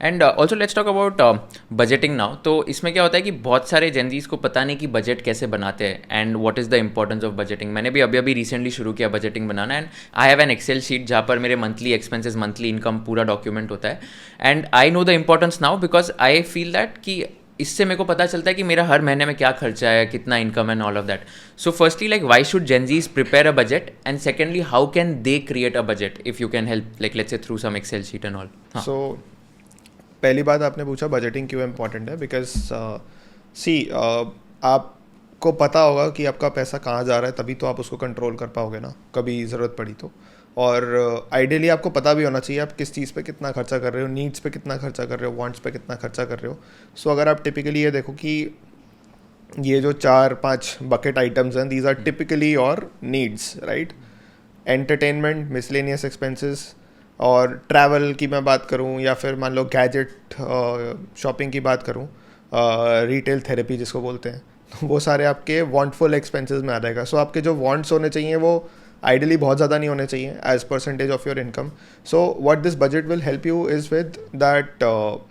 And also let's talk about budgeting now. तो इसमें क्या होता है कि बहुत सारे जेनजीज को पता नहीं कि बजट कैसे बनाते हैं and what is the importance of budgeting. मैंने भी अभी रिसेंटली शुरू किया बजटिंग बनाना, and I have an excel sheet जहाँ पर मेरे मंथली एक्सपेंसेस, मंथली इनकम पूरा डॉक्यूमेंट होता है। And I know the importance now because I feel that कि इससे मेरे को पता चलता है कि मेरा हर महीने में क्या खर्चा है, कितना income and all of that. So firstly like why should Gen Zs prepare a budget, and secondly how can they create a budget if you can help like let's say through some Excel sheet and all. So पहली बात आपने पूछा budgeting क्यों important है, because सी आपको पता होगा कि आपका पैसा कहाँ जा रहा है, तभी तो आप उसको कंट्रोल कर पाओगे ना कभी ज़रूरत पड़ी तो। और आइडियली आपको पता भी होना चाहिए आप किस चीज़ पे कितना खर्चा कर रहे हो, नीड्स पे कितना खर्चा कर रहे हो, वांट्स पे कितना खर्चा कर रहे हो। सो अगर आप टिपिकली ये देखो कि ये जो 4-5 बकेट आइटम्स हैं, दीज आर टिपिकली और needs, right. Entertainment, miscellaneous expenses, और ट्रैवल की मैं बात करूं, या फिर मान लो गैजेट शॉपिंग की बात करूं, रिटेल थेरेपी जिसको बोलते हैं, तो वो सारे आपके वांटफुल एक्सपेंसेस में आ जाएगा। सो आपके जो वांट्स होने चाहिए वो आइडियली बहुत ज़्यादा नहीं होने चाहिए as percentage of your income. So what this budget will help you is with that,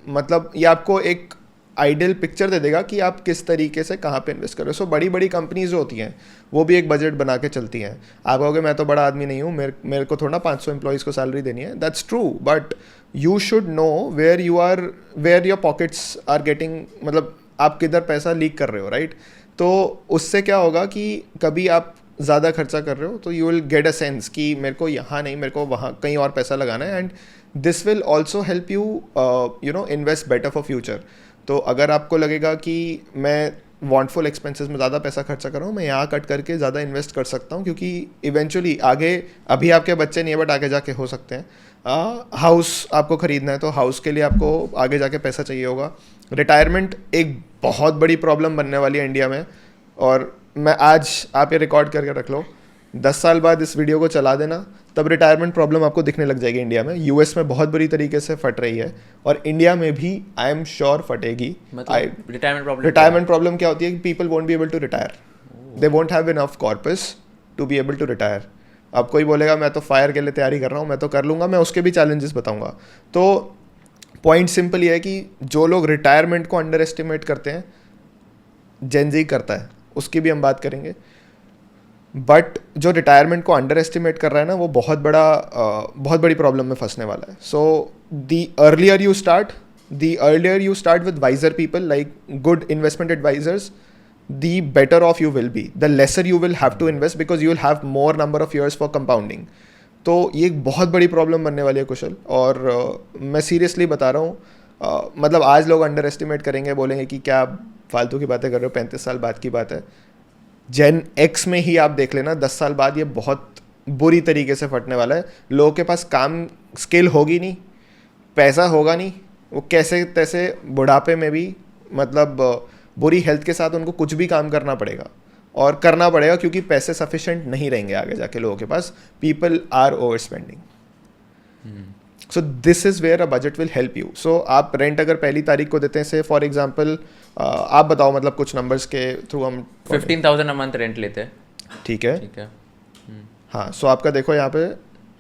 मतलब ये आपको एक आइडियल पिक्चर दे देगा कि आप किस तरीके से कहाँ पे इन्वेस्ट कर रहे हो। सो बड़ी बड़ी कंपनीज जो होती हैं वो भी एक बजट बना के चलती हैं। आप कहोगे मैं तो बड़ा आदमी नहीं हूँ, मेरे को थोड़ा 500 एम्प्लॉयज़ को सैलरी देनी है, that's true, but you should know where your pockets are getting, मतलब आप किधर पैसा लीक कर रहे हो, राइट। तो उससे क्या होगा कि कभी आप ज़्यादा खर्चा कर रहे हो तो you will get a sense कि मेरे को यहाँ नहीं, मेरे को वहाँ कहीं और पैसा लगाना है, and this will also help you invest better for future. तो अगर आपको लगेगा कि मैं वांटफुल एक्सपेंसेस में ज़्यादा पैसा खर्चा कर रहा हूँ, मैं यहाँ कट करके ज़्यादा इन्वेस्ट कर सकता हूँ, क्योंकि इवेंचुअली आगे, अभी आपके बच्चे नहीं है बट आगे जाके हो सकते हैं, हाउस आपको ख़रीदना है तो हाउस के लिए आपको आगे जाके पैसा चाहिए होगा। रिटायरमेंट एक बहुत बड़ी प्रॉब्लम बनने वाली है इंडिया में, और मैं आज, आप ये रिकॉर्ड करके रख लो, 10 साल बाद इस वीडियो को चला देना, तब रिटायरमेंट प्रॉब्लम आपको दिखने लग जाएगी इंडिया में। यूएस में बहुत बुरी तरीके से फट रही है, और इंडिया में भी आई एम श्योर फटेगी। मतलब रिटायरमेंट प्रॉब्लम क्या होती है कि people won't be able to retire, they won't have enough corpus to be able to retire. अब कोई बोलेगा मैं तो फायर के लिए तैयारी कर रहा हूँ, मैं तो कर लूँगा, मैं उसके भी चैलेंजेस बताऊँगा। तो पॉइंट सिंपल ये है कि जो लोग रिटायरमेंट को अंडर एस्टिमेट करते हैं, जेनजी करता है, उसकी भी हम बात करेंगे। बट जो रिटायरमेंट को अंडर एस्टिमेट कर रहा है ना, वो बहुत बड़ी प्रॉब्लम में फंसने वाला है। So the earlier you start with wiser people, like good investment advisers, the better off you will be, the lesser you will have to invest because you will have more number of years for compounding. तो ये एक बहुत बड़ी problem बनने वाली है कुशल, और मैं सीरियसली बता रहा हूँ। मतलब आज लोग अंडर एस्टिमेट करेंगे, बोलेंगे कि क्या फालतू की बातें कर रहे हो, 35 साल बाद की बात है। जेन एक्स में ही आप देख लेना, 10 साल बाद ये बहुत बुरी तरीके से फटने वाला है। लोगों के पास काम स्किल होगी नहीं, पैसा होगा नहीं, वो कैसे तैसे बुढ़ापे में भी, मतलब बुरी हेल्थ के साथ उनको कुछ भी काम करना पड़ेगा, और करना पड़ेगा क्योंकि पैसे सफिशिएंट नहीं रहेंगे आगे जाके लोगों के पास। People are overspending. So this is where a budget will help you. So आप रेंट अगर पहली तारीख को देते हैं, से फॉर एग्जांपल, आप बताओ, मतलब कुछ नंबर्स के थ्रू हम 15,000 अ मंथ रेंट लेते हैं, ठीक है। हाँ, सो आपका देखो यहाँ पे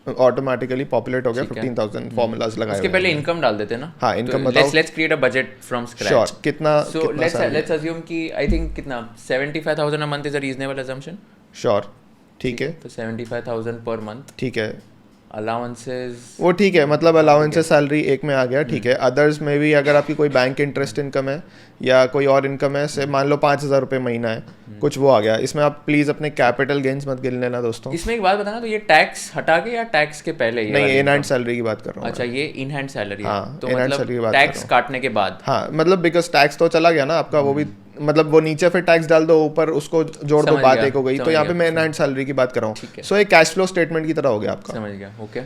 ऑटोमेटिकली पॉपुलेट हो गया 15,000 फॉर्मूलाज लगाए। उसके पहले इनकम डाल देते हैं ना। हाँ, इनकम बताओ। Let's create a budget from scratch. Sure, कितना? सो लेट्स अज्यूम कि आई थिंक कितना 75,000 a month is a reasonable assumption. Sure, ठीक है। तो 75,000 पर मंथ, ठीक है। अलाउंसेस वो ठीक है, मतलब अलाउंसेस सैलरी एक में आ गया, ठीक है। अदर्स में भी अगर आपकी कोई बैंक इंटरेस्ट इनकम है या कोई और इनकम है, से मान लो 5,000 रुपये महीना है, कुछ वो आ गया। इसमें आप प्लीज़ अपने कैपिटल गेन्स मत गिन लेना दोस्तों। इसमें एक बात बताना, तो ये टैक्स हटा के या टैक्स के पहले? ये नहीं, इन हैंड सैलरी की बात कर रहा हूँ। अच्छा, ये इन हैंड सैलरी है। हाँ, तो इन हैंड मतलब सैलरी की बात टैक्स काटने के बाद। हाँ, मतलब बिकॉज टैक्स तो चला गया ना आपका, वो भी, मतलब वो नीचे फिर टैक्स डाल दो, ऊपर उसको जोड़ दो, बात एक हो गई। तो यहाँ पे मैं इन हैंड सैलरी की बात कर रहा हूँ। सो एक कैश फ्लो स्टेटमेंट की तरह हो गया आपका। समझ गया, ओके।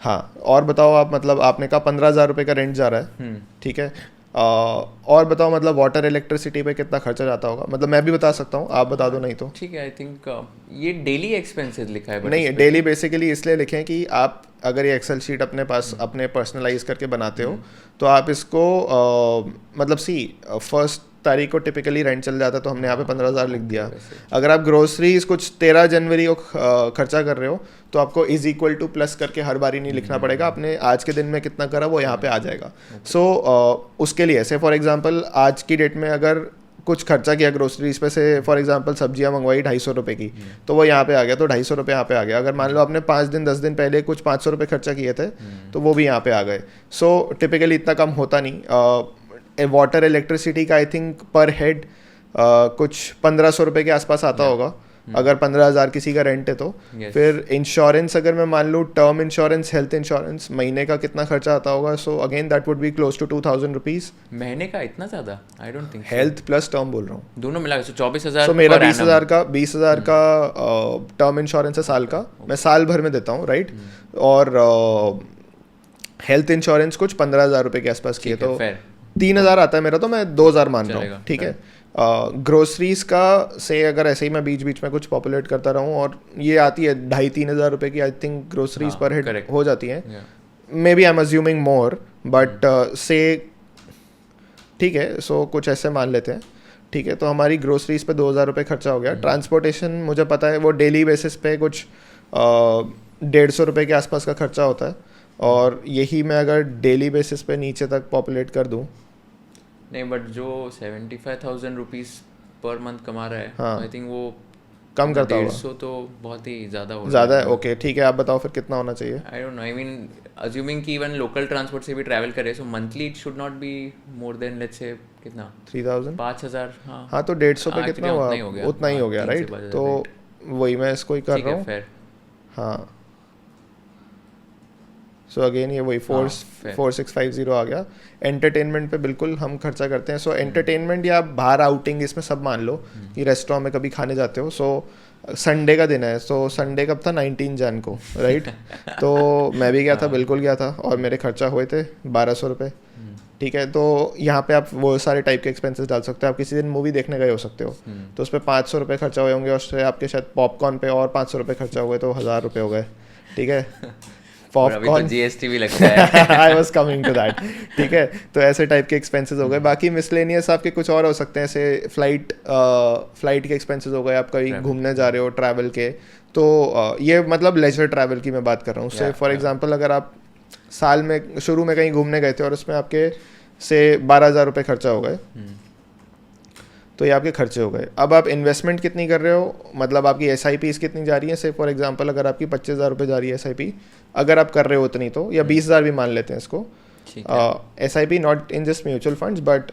हाँ, और बताओ आप, मतलब आपने कहा 15,000 रुपये का रेंट जा रहा है, ठीक है। और बताओ, मतलब वाटर इलेक्ट्रिसिटी पे कितना खर्चा जाता होगा? मतलब मैं भी बता सकता हूँ, आप बता दो नहीं तो। ठीक है, आई थिंक ये डेली एक्सपेंसेस लिखा है। नहीं, डेली बेसिकली इसलिए लिखें कि आप अगर ये एक्सेल शीट अपने पास अपने पर्सनलाइज करके बनाते हो, तो आप इसको मतलब फर्स्ट तारीख को टिपिकली रेंट चल जाता है, तो हमने यहाँ पे 15,000 लिख दिया। अगर आप ग्रोसरीज कुछ 13 जनवरी को खर्चा कर रहे हो तो आपको इज इक्वल टू प्लस करके हर बारी नहीं लिखना पड़ेगा, आपने आज के दिन में कितना करा वो यहाँ पे आ जाएगा। सो उसके लिए ऐसे फॉर एग्जांपल आज की डेट में अगर कुछ खर्चा किया ग्रोसरीज पे, से फॉर एग्जांपल सब्जियां मंगवाई 250 रुपये की, तो वो यहाँ पे आ गया, तो 250 रुपये यहाँ पे आ गया। अगर मान लो आपने 5 दिन 10 दिन पहले कुछ 500 रुपये खर्चा किए थे तो वो भी यहाँ पे आ गए। सो टिपिकली इतना कम होता नहीं। वाटर इलेक्ट्रिसिटी का आई थिंक पर हेड कुछ 1500 रुपये के आसपास आता होगा अगर 15,000 किसी का रेंट है तो। फिर इंश्योरेंस अगर मैं मान लूँ, टर्म इंश्योरेंस, हेल्थ इंश्योरेंस, महीने का कितना खर्चा आता होगा? So again that would be close to 2,000 rupees. महीने का इतना ज़्यादा? I don't think. Health plus term बोल रहा हूँ, दोनों मिला के 24,000। सो मेरा 20,000 का टर्म इंश्योरेंस है साल का, मैं साल भर में देता हूँ, राइट। और हेल्थ इंश्योरेंस कुछ 15,000 रुपये के आसपास की है, तो 3,000 आता है मेरा, तो मैं 2,000 मान रहा हूँ, ठीक है। ग्रोसरीज का से अगर ऐसे ही मैं बीच बीच में कुछ पॉपुलेट करता रहूँ, और ये आती है 2,500-3,000 रुपये की I think groceries per head हो जाती हैं, maybe I am assuming more, but से ठीक है। सो कुछ ऐसे मान लेते हैं, ठीक है। तो हमारी ग्रोसरीज पे 2,000 रुपये खर्चा हो गया। ट्रांसपोर्टेशन मुझे पता है वो डेली बेसिस पे कुछ 150 रुपये के आसपास का खर्चा होता है, और यही मैं अगर डेली बेसिस पे नीचे तक पॉपुलेट कर दूँ, नहीं बट जो 75,000 रुपीज़ पर मंथ कमा रहा है, हाँ, आई थिंक वो कम करता होगा। 150 तो बहुत ही ज़्यादा है। ओके ठीक है, आप बताओ फिर कितना होना चाहिए? आई don't no, I mean assuming कि इवन लोकल ट्रांसपोर्ट से भी ट्रैवल करे, सो monthly it should not be more than let's say कितना 3,000 5,000। हाँ तो 150 पे कितना हुआ? उतना ही हो गया, राइट। तो वही मैं इसको ही कर रहा हूँ। हाँ सो अगेन ये वही 4650 आ गया। एंटरटेनमेंट पे बिल्कुल हम खर्चा करते हैं। सो एंटरटेनमेंट या बाहर आउटिंग, इसमें सब मान लो कि रेस्टोरेंट में कभी खाने जाते हो। सो संडे का दिन है, सो संडे कब था? 19 जन को, राइट। तो मैं भी गया था, बिल्कुल गया था, और मेरे खर्चा हुए थे 1,200 रुपये, ठीक है। तो यहाँ पे आप वो सारे टाइप के एक्सपेंसेस डाल सकते हो। आप किसी दिन मूवी देखने गए हो सकते हो, तो उस पर 500 रुपये खर्चा हुए होंगे, उससे आपके शायद पॉपकॉर्न पे और 500 रुपये खर्चा हुए, तो 1,000 रुपये हो गए, ठीक है। पॉपकॉर्न जीएसटी भी लगता है। I was coming to that, ठीक है। तो ऐसे टाइप के एक्सपेंसेस हो गए। बाकी मिसलेनियस आपके कुछ और हो सकते हैं, ऐसे फ्लाइट के एक्सपेंसेस हो गए, आप कहीं घूमने जा रहे हो ट्रैवल के, तो ये मतलब लेजर ट्रैवल की मैं बात कर रहा हूँ। से फॉर एग्जांपल अगर आप साल में शुरू में कहीं घूमने गए थे और उसमें आपके से 12,000 रुपये खर्चा हो गए, तो ये आपके खर्चे हो गए। अब आप इन्वेस्टमेंट कितनी कर रहे हो, मतलब आपकी SIPs कितनी जा रही है। से फॉर एग्जांपल अगर आपकी 25,000 रुपये जा रही है SIP, अगर आप कर रहे हो उतनी, तो या 20,000 भी मान लेते हैं इसको। SIP not in just mutual funds, but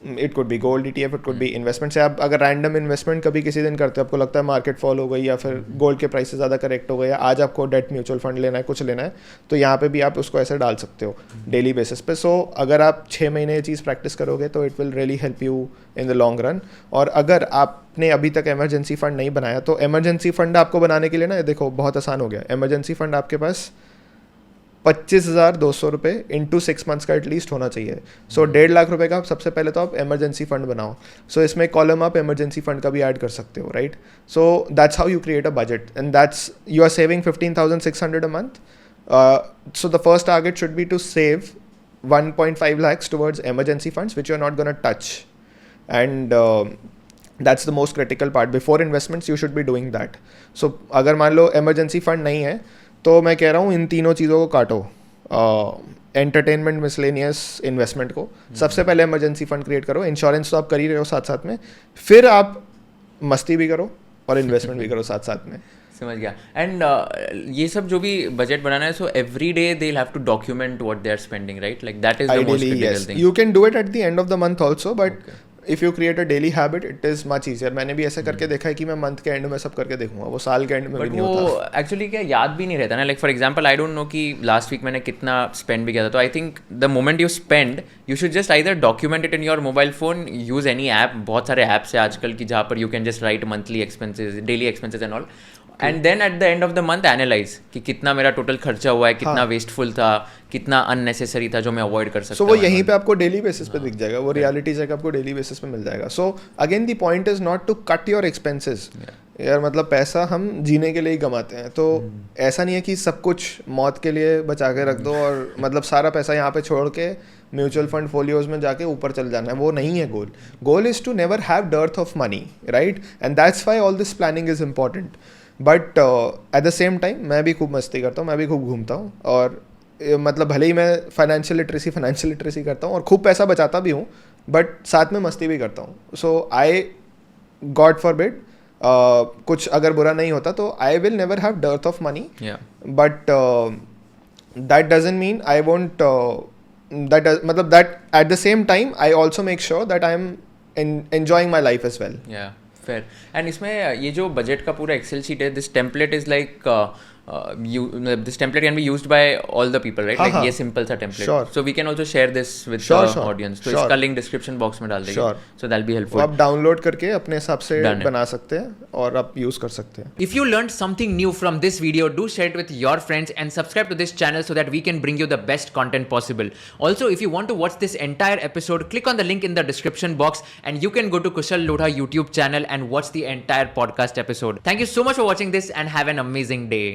it could be gold ETF, it could be investment. से आप अगर रैंडम इन्वेस्टमेंट कभी किसी दिन करते हो, आपको लगता है मार्केट फॉल हो गई, या फिर गोल्ड के प्राइसेस ज़्यादा करेक्ट हो गए, या आज आपको डेट म्यूचुअल फंड लेना है, कुछ लेना है, तो यहाँ पे भी आप उसको ऐसे डाल सकते हो डेली बेसिस पे। सो अगर आप 6 महीने ये चीज़ प्रैक्टिस करोगे तो it will really help you in the long run. और अगर आपने अभी तक इमरजेंसी फंड नहीं बनाया, तो इमरजेंसी फंड आपको बनाने के लिए ना, देखो बहुत आसान हो गया। इमरजेंसी फंड आपके पास 25,200 रुपये इंटू 6 मंथ्स का एटलीस्ट होना चाहिए। सो 1.5 लाख रुपए का आप सबसे पहले तो आप इमरजेंसी फंड बनाओ। सो इसमें कॉलम आप इमरजेंसी फंड का भी ऐड कर सकते हो, right. So that's how you create a budget, and that's you are saving 15,600 a month. So the first target should be to save 1.5 lakhs towards emergency funds, which you're not going to touch. And that's the most critical part. Before investments, you should be doing that. So अगर मान लो emergency fund नहीं है, तो मैं कह रहा हूँ इन तीनों चीज़ों को काटो, एंटरटेनमेंट, मिसलेनियस, इन्वेस्टमेंट को। सबसे पहले इमरजेंसी फंड क्रिएट करो, इंश्योरेंस तो आप कर ही रहे हो साथ साथ में, फिर आप मस्ती भी करो और इन्वेस्टमेंट भी करो साथ साथ में। समझ गया। एंड ये सब जो भी बजट बनाना है, so every day they will have to document what they are spending, right? Like that is the most critical thing. You can do it at the end of the month also, but if you create a daily habit it is much easier. मैंने भी ऐसा करके देखा है कि मैं month के and में सब करके देखूंगा, वो साल के एंड में भी नहीं होता। वो एक्चुअली क्या याद भी नहीं रहता ना। Like for example I don't know कि लास्ट वीक मैंने कितना स्पेंड भी किया था, तो I think the moment you spend you should just either document it in your mobile phone, use any app. बहुत सारे ऐप्स है आजकल की जहाँ पर you can just write monthly expenses, daily expenses and all, and then at the end of the month analyse कि कितना मेरा टोटल खर्चा हुआ है, कितना वेस्टफुल था, कितना अननेसेसरी था जो मैं अवॉइड कर सकता हूँ। सो वो यहीं पे आपको डेली बेसिस पे दिख जाएगा, वो रियलिटी चेक आपको डेली बेसिस पे मिल जाएगा। So again the point is not to cut your expenses यार, मतलब पैसा हम जीने के लिए ही कमाते हैं, तो ऐसा नहीं है कि सब कुछ मौत के लिए बचा के रख दो और मतलब सारा पैसा यहाँ पे छोड़ के म्यूचुअल फंड फोलियोज में जाके ऊपर चल जाना है, वो नहीं है goal. Goal is to never have dearth of money, right? And that's why all this planning is important. But at the same time मैं भी खूब मस्ती करता हूँ, मैं भी खूब घूमता हूँ, और मतलब भले ही मैं फाइनेंशियल लिटरेसी करता हूँ और खूब पैसा बचाता भी हूँ, बट साथ में मस्ती भी करता हूँ. सो आई, गॉड फॉरबिड, कुछ अगर बुरा नहीं होता तो I will never have dearth of money. But that doesn't mean I won't, मतलब that at the same time I also make sure that I am enjoying my life as well. Fair. And इसमें ये जो budget का पूरा Excel sheet है, this template is like this template can be used by all the people, right? Like ये simple सा template. Sure. So we can also share this with the audience. तो इसका link description box में डाल देंगे. So that'll be helpful. आप download करके अपने हिसाब से बना सकते हैं और आप यूज कर सकते हैं. If you learned something new from this video, do share it with your friends and subscribe to this channel so that we can bring you the best content possible. Also, if you want to watch this entire episode, click on the link in the description box and you can go to Kushal Lodha YouTube channel and watch the entire podcast episode. Thank you so much for watching this and have an amazing day.